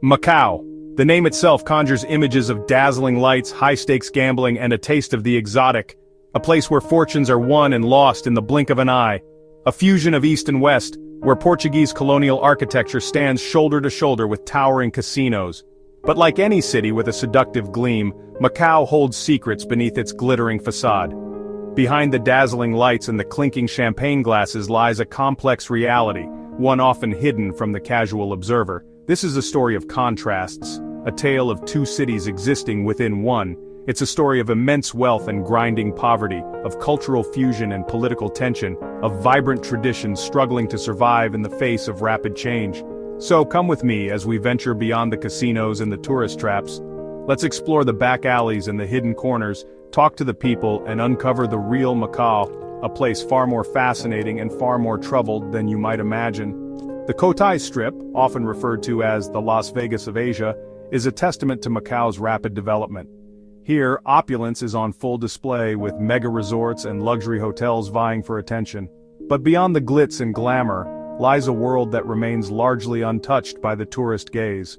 Macau. The name itself conjures images of dazzling lights, high-stakes gambling, and a taste of the exotic. A place where fortunes are won and lost in the blink of an eye. A fusion of East and West, where Portuguese colonial architecture stands shoulder to shoulder with towering casinos. But like any city with a seductive gleam, Macau holds secrets beneath its glittering facade. Behind the dazzling lights and the clinking champagne glasses lies a complex reality, one often hidden from the casual observer. This is a story of contrasts, a tale of two cities existing within one. It's a story of immense wealth and grinding poverty, of cultural fusion and political tension, of vibrant traditions struggling to survive in the face of rapid change. So come with me as we venture beyond the casinos and the tourist traps. Let's explore the back alleys and the hidden corners, talk to the people, and uncover the real Macau, a place far more fascinating and far more troubled than you might imagine. The Cotai Strip, often referred to as the Las Vegas of Asia, is a testament to Macau's rapid development. Here, opulence is on full display with mega resorts and luxury hotels vying for attention. But beyond the glitz and glamour, lies a world that remains largely untouched by the tourist gaze.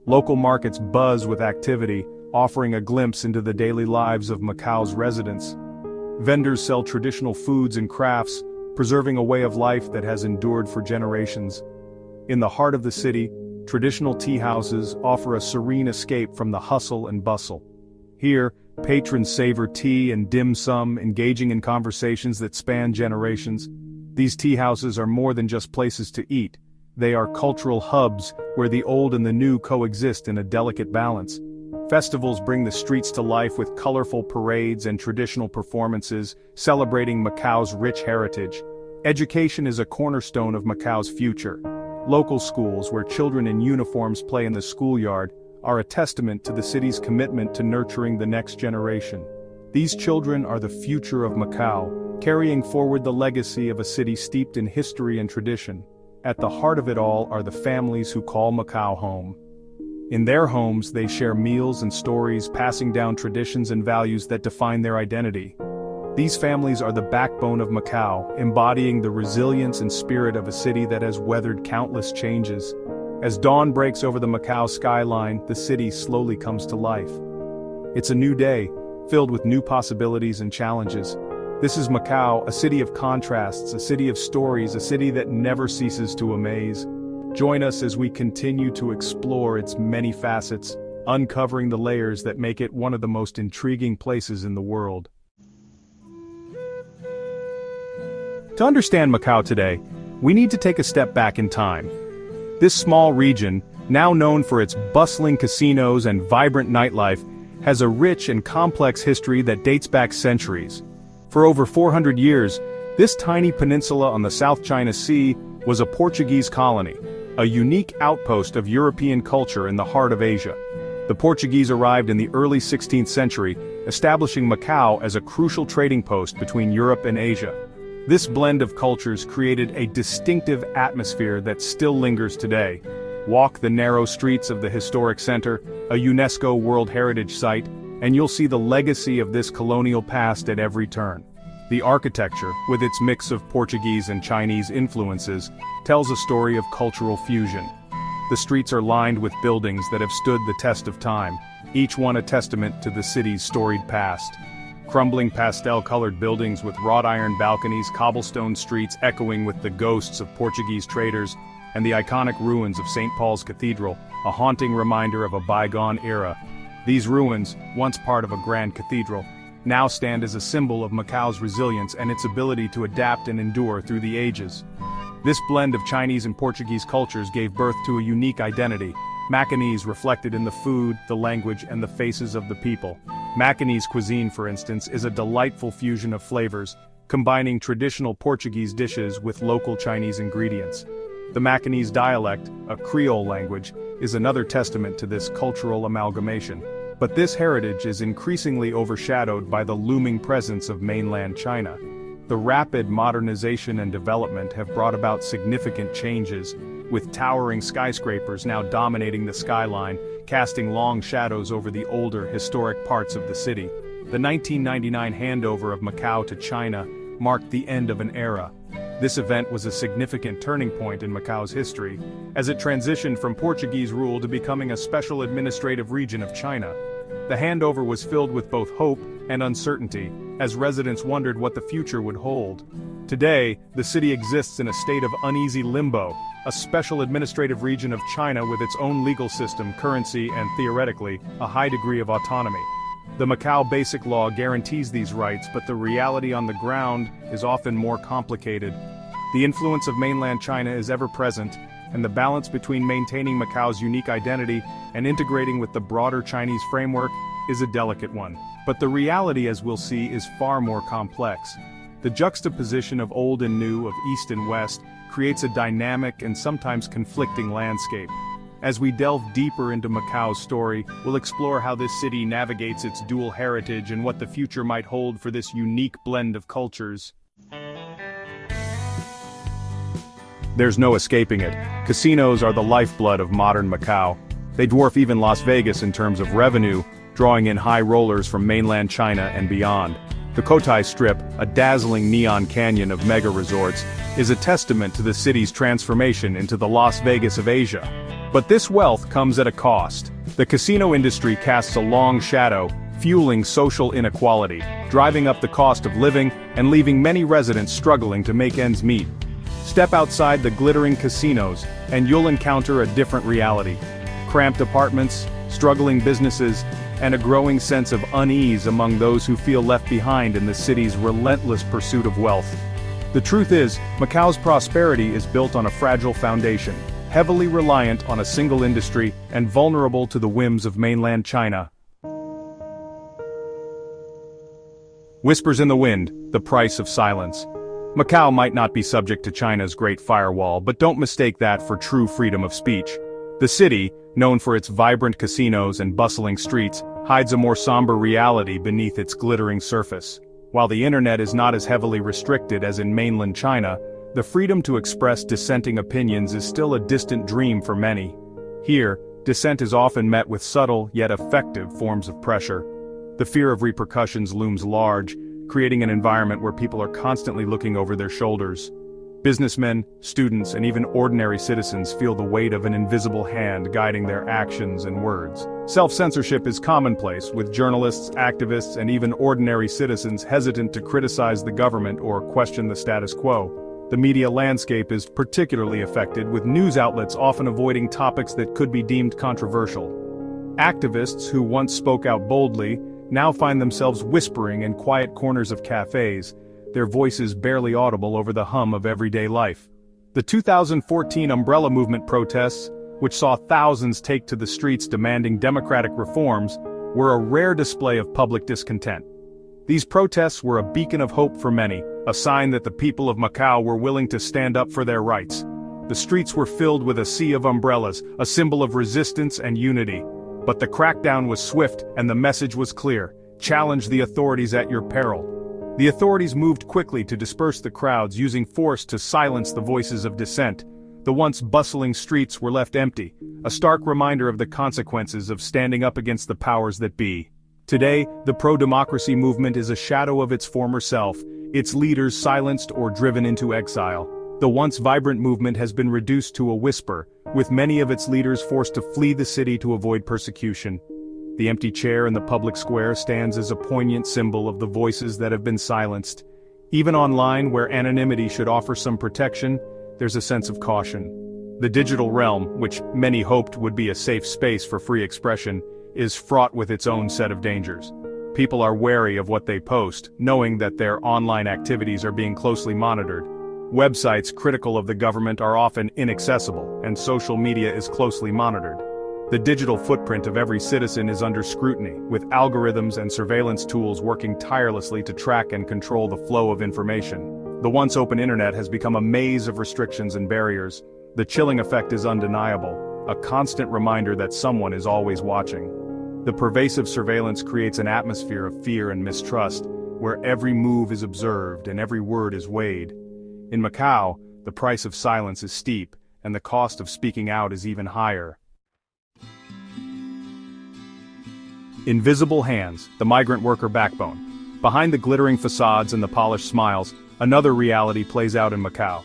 Local markets buzz with activity, offering a glimpse into the daily lives of Macau's residents. Vendors sell traditional foods and crafts, preserving a way of life that has endured for generations. In the heart of the city, traditional tea houses offer a serene escape from the hustle and bustle. Here, patrons savor tea and dim sum, engaging in conversations that span generations. These tea houses are more than just places to eat. They are cultural hubs where the old and the new coexist in a delicate balance. Festivals bring the streets to life with colorful parades and traditional performances, celebrating Macau's rich heritage. Education is a cornerstone of Macau's future. Local schools, where children in uniforms play in the schoolyard, are a testament to the city's commitment to nurturing the next generation. These children are the future of Macau, carrying forward the legacy of a city steeped in history and tradition. At the heart of it all are the families who call Macau home. In their homes, they share meals and stories, passing down traditions and values that define their identity. These families are the backbone of Macau, embodying the resilience and spirit of a city that has weathered countless changes. As dawn breaks over the Macau skyline, the city slowly comes to life. It's a new day, filled with new possibilities and challenges. This is Macau, a city of contrasts, a city of stories, a city that never ceases to amaze. Join us as we continue to explore its many facets, uncovering the layers that make it one of the most intriguing places in the world. To understand Macau today, we need to take a step back in time. This small region, now known for its bustling casinos and vibrant nightlife, has a rich and complex history that dates back centuries. For over 400 years, this tiny peninsula on the South China Sea was a Portuguese colony, a unique outpost of European culture in the heart of Asia. The Portuguese arrived in the early 16th century, establishing Macau as a crucial trading post between Europe and Asia. This blend of cultures created a distinctive atmosphere that still lingers today. Walk the narrow streets of the historic center, a UNESCO World Heritage Site, and you'll see the legacy of this colonial past at every turn. The architecture, with its mix of Portuguese and Chinese influences, tells a story of cultural fusion. The streets are lined with buildings that have stood the test of time, each one a testament to the city's storied past. Crumbling pastel-colored buildings with wrought iron balconies, cobblestone streets echoing with the ghosts of Portuguese traders, and the iconic ruins of St. Paul's Cathedral, a haunting reminder of a bygone era. These ruins, once part of a grand cathedral, now stand as a symbol of Macau's resilience and its ability to adapt and endure through the ages. This blend of Chinese and Portuguese cultures gave birth to a unique identity, Macanese reflected in the food, the language, and the faces of the people. Macanese cuisine, for instance, is a delightful fusion of flavors, combining traditional Portuguese dishes with local Chinese ingredients. The Macanese dialect, a Creole language, is another testament to this cultural amalgamation. But this heritage is increasingly overshadowed by the looming presence of mainland China. The rapid modernization and development have brought about significant changes, with towering skyscrapers now dominating the skyline, casting long shadows over the older, historic parts of the city. The 1999 handover of Macau to China marked the end of an era. This event was a significant turning point in Macau's history, as it transitioned from Portuguese rule to becoming a special administrative region of China. The handover was filled with both hope and uncertainty, as residents wondered what the future would hold. Today, the city exists in a state of uneasy limbo, a special administrative region of China with its own legal system, currency, and theoretically, a high degree of autonomy. The Macau Basic Law guarantees these rights, but the reality on the ground is often more complicated. The influence of mainland China is ever present, and the balance between maintaining Macau's unique identity and integrating with the broader Chinese framework is a delicate one. But the reality, as we'll see, is far more complex. The juxtaposition of old and new, of east and west, creates a dynamic and sometimes conflicting landscape. As we delve deeper into Macau's story, we'll explore how this city navigates its dual heritage and what the future might hold for this unique blend of cultures. There's no escaping it. Casinos are the lifeblood of modern Macau. They dwarf even Las Vegas in terms of revenue, drawing in high rollers from mainland China and beyond. The Cotai Strip, a dazzling neon canyon of mega resorts, is a testament to the city's transformation into the Las Vegas of Asia. But this wealth comes at a cost. The casino industry casts a long shadow, fueling social inequality, driving up the cost of living, and leaving many residents struggling to make ends meet. Step outside the glittering casinos, and you'll encounter a different reality. Cramped apartments, struggling businesses, and a growing sense of unease among those who feel left behind in the city's relentless pursuit of wealth. The truth is, Macau's prosperity is built on a fragile foundation, heavily reliant on a single industry and vulnerable to the whims of mainland China. Whispers in the wind, the price of silence. Macau might not be subject to China's Great Firewall, but don't mistake that for true freedom of speech. The city, known for its vibrant casinos and bustling streets, hides a more somber reality beneath its glittering surface. While the internet is not as heavily restricted as in mainland China, the freedom to express dissenting opinions is still a distant dream for many. Here, dissent is often met with subtle yet effective forms of pressure. The fear of repercussions looms large, creating an environment where people are constantly looking over their shoulders. Businessmen, students, and even ordinary citizens feel the weight of an invisible hand guiding their actions and words. Self-censorship is commonplace, with journalists, activists, and even ordinary citizens hesitant to criticize the government or question the status quo. The media landscape is particularly affected, with news outlets often avoiding topics that could be deemed controversial. Activists who once spoke out boldly now find themselves whispering in quiet corners of cafes, their voices barely audible over the hum of everyday life. The 2014 Umbrella Movement protests, which saw thousands take to the streets demanding democratic reforms, were a rare display of public discontent. These protests were a beacon of hope for many, a sign that the people of Macau were willing to stand up for their rights. The streets were filled with a sea of umbrellas, a symbol of resistance and unity. But the crackdown was swift and the message was clear: challenge the authorities at your peril. The authorities moved quickly to disperse the crowds, using force to silence the voices of dissent. The once bustling streets were left empty, a stark reminder of the consequences of standing up against the powers that be. Today, the pro-democracy movement is a shadow of its former self, its leaders silenced or driven into exile. The once vibrant movement has been reduced to a whisper, with many of its leaders forced to flee the city to avoid persecution. The empty chair in the public square stands as a poignant symbol of the voices that have been silenced. Even online, where anonymity should offer some protection, there's a sense of caution. The digital realm, which many hoped would be a safe space for free expression, is fraught with its own set of dangers. People are wary of what they post, knowing that their online activities are being closely monitored. Websites critical of the government are often inaccessible, and social media is closely monitored. The digital footprint of every citizen is under scrutiny, with algorithms and surveillance tools working tirelessly to track and control the flow of information. The once open internet has become a maze of restrictions and barriers. The chilling effect is undeniable, a constant reminder that someone is always watching. The pervasive surveillance creates an atmosphere of fear and mistrust, where every move is observed and every word is weighed. In Macau, the price of silence is steep, and the cost of speaking out is even higher. Invisible hands, the migrant worker backbone. Behind the glittering facades and the polished smiles, Another reality plays out in Macau.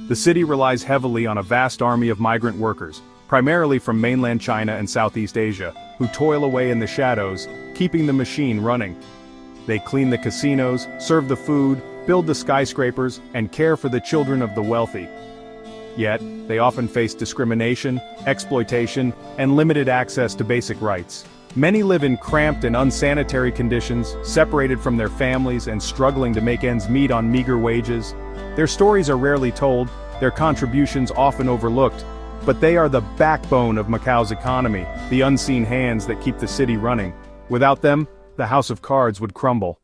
The city relies heavily on a vast army of migrant workers, primarily from mainland China and Southeast Asia, who toil away in the shadows, keeping the machine running. They clean the casinos, serve the food, build the skyscrapers, and care for the children of the wealthy. Yet, they often face discrimination, exploitation, and limited access to basic rights. Many live in cramped and unsanitary conditions, separated from their families and struggling to make ends meet on meager wages. Their stories are rarely told, their contributions often overlooked, but they are the backbone of Macau's economy, the unseen hands that keep the city running. Without them, the house of cards would crumble.